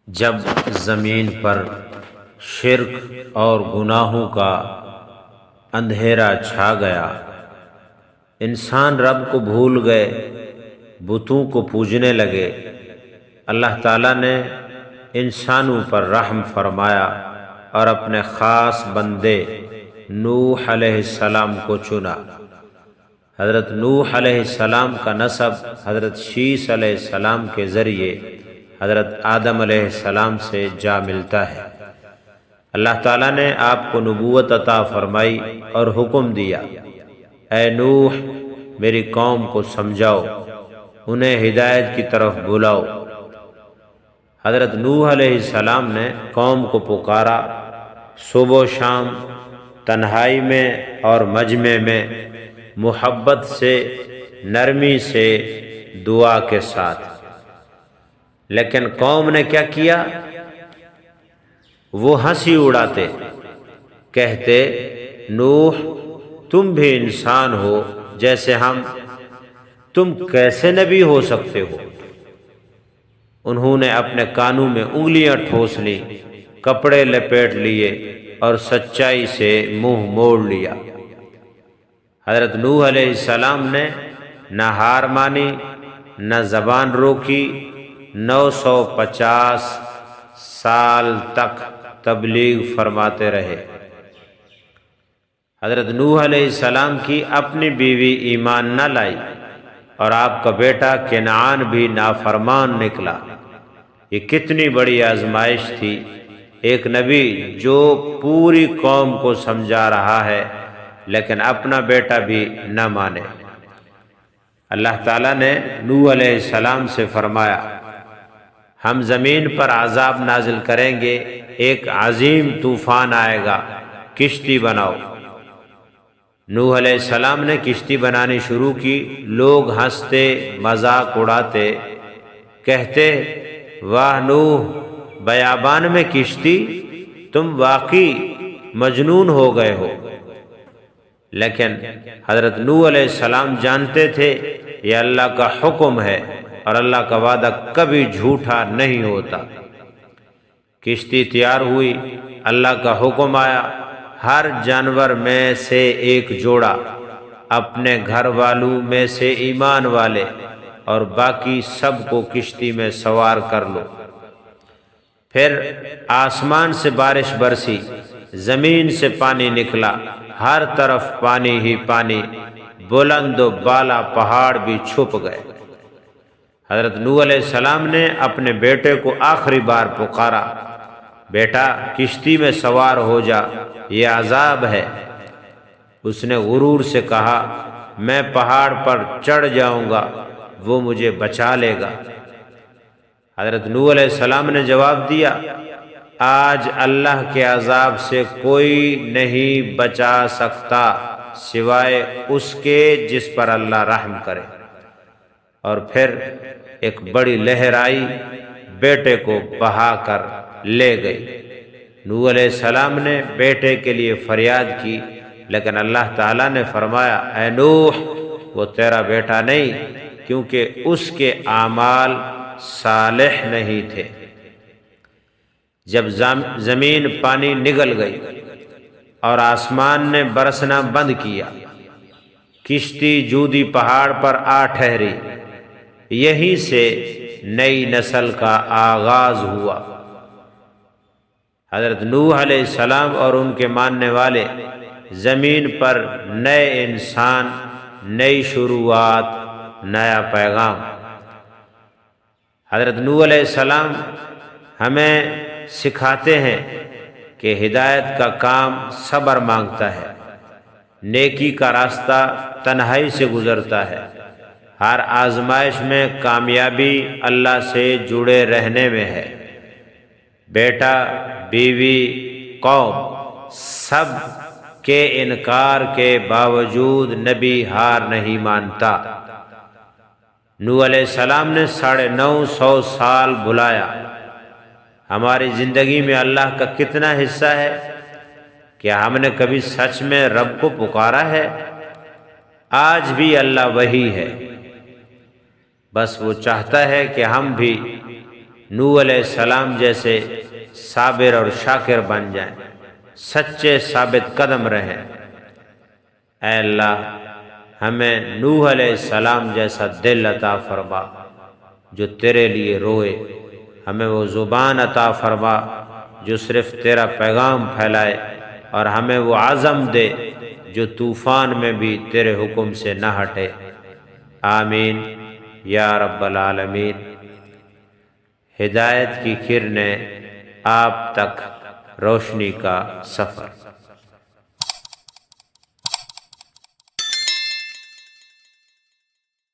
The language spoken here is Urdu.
جب زمین پر شرک اور گناہوں کا اندھیرا چھا گیا، انسان رب کو بھول گئے، بتوں کو پوجنے لگے، اللہ تعالیٰ نے انسانوں پر رحم فرمایا اور اپنے خاص بندے نوح علیہ السلام کو چنا۔ حضرت نوح علیہ السلام کا نسب حضرت شیث علیہ السلام کے ذریعے حضرت آدم علیہ السلام سے جا ملتا ہے۔ اللہ تعالیٰ نے آپ کو نبوت عطا فرمائی اور حکم دیا، اے نوح میری قوم کو سمجھاؤ، انہیں ہدایت کی طرف بلاؤ۔ حضرت نوح علیہ السلام نے قوم کو پکارا، صبح و شام، تنہائی میں اور مجمع میں، محبت سے، نرمی سے، دعا کے ساتھ۔ لیکن قوم نے کیا کیا؟ وہ ہنسی اڑاتے، کہتے نوح تم بھی انسان ہو جیسے ہم، تم کیسے نبی ہو سکتے ہو؟ انہوں نے اپنے کانوں میں انگلیاں ٹھوس لیں، کپڑے لپیٹ لیے اور سچائی سے منہ موڑ لیا۔ حضرت نوح علیہ السلام نے نہ ہار مانی، نہ زبان روکی، 950 سال تک تبلیغ فرماتے رہے۔ حضرت نوح علیہ السلام کی اپنی بیوی ایمان نہ لائی اور آپ کا بیٹا کنعان بھی نافرمان نکلا۔ یہ کتنی بڑی آزمائش تھی، ایک نبی جو پوری قوم کو سمجھا رہا ہے لیکن اپنا بیٹا بھی نہ مانے۔ اللہ تعالیٰ نے نوح علیہ السلام سے فرمایا، ہم زمین پر عذاب نازل کریں گے، ایک عظیم طوفان آئے گا، کشتی بناؤ۔ نوح علیہ السلام نے کشتی بنانی شروع کی، لوگ ہنستے، مذاق اڑاتے، کہتے واہ نوح، بیابان میں کشتی، تم واقعی مجنون ہو گئے ہو۔ لیکن حضرت نوح علیہ السلام جانتے تھے یہ اللہ کا حکم ہے اور اللہ کا وعدہ کبھی جھوٹا نہیں ہوتا۔ کشتی تیار ہوئی، اللہ کا حکم آیا، ہر جانور میں سے ایک جوڑا، اپنے گھر والوں میں سے ایمان والے اور باقی سب کو کشتی میں سوار کر لو۔ پھر آسمان سے بارش برسی، زمین سے پانی نکلا، ہر طرف پانی ہی پانی، بلند و بالا پہاڑ بھی چھپ گئے۔ حضرت نوح علیہ السلام نے اپنے بیٹے کو آخری بار پکارا، بیٹا کشتی میں سوار ہو جا، یہ عذاب ہے۔ اس نے غرور سے کہا، میں پہاڑ پر چڑھ جاؤں گا، وہ مجھے بچا لے گا۔ حضرت نوح علیہ السلام نے جواب دیا، آج اللہ کے عذاب سے کوئی نہیں بچا سکتا سوائے اس کے جس پر اللہ رحم کرے۔ اور پھر ایک بڑی لہر آئی، بیٹے کو بہا کر لے گئی۔ نوح علیہ السلام نے بیٹے کے لیے فریاد کی، لیکن اللہ تعالیٰ نے فرمایا، اے نوح وہ تیرا بیٹا نہیں، کیونکہ اس کے اعمال صالح نہیں تھے۔ جب زمین پانی نگل گئی اور آسمان نے برسنا بند کیا، کشتی جودی پہاڑ پر آ ٹھہری، یہیں سے نئی نسل کا آغاز ہوا۔ حضرت نوح علیہ السلام اور ان کے ماننے والے زمین پر نئے انسان، نئی شروعات، نیا پیغام۔ حضرت نوح علیہ السلام ہمیں سکھاتے ہیں کہ ہدایت کا کام صبر مانگتا ہے، نیکی کا راستہ تنہائی سے گزرتا ہے، ہر آزمائش میں کامیابی اللہ سے جڑے رہنے میں ہے۔ بیٹا، بیوی، قوم، سب کے انکار کے باوجود نبی ہار نہیں مانتا۔ نوح علیہ السلام نے 950 سال بلایا۔ ہماری زندگی میں اللہ کا کتنا حصہ ہے؟ کیا ہم نے کبھی سچ میں رب کو پکارا ہے؟ آج بھی اللہ وہی ہے، بس وہ چاہتا ہے کہ ہم بھی نوح علیہ السلام جیسے صابر اور شاکر بن جائیں، سچے ثابت قدم رہیں۔ اے اللہ ہمیں نوح علیہ السلام جیسا دل عطا فرما جو تیرے لیے روئے، ہمیں وہ زبان عطا فرما جو صرف تیرا پیغام پھیلائے، اور ہمیں وہ عزم دے جو طوفان میں بھی تیرے حکم سے نہ ہٹے۔ آمین یا رب العالمین۔ ہدایت کی کرنیں آپ تک روشنی کا سفر۔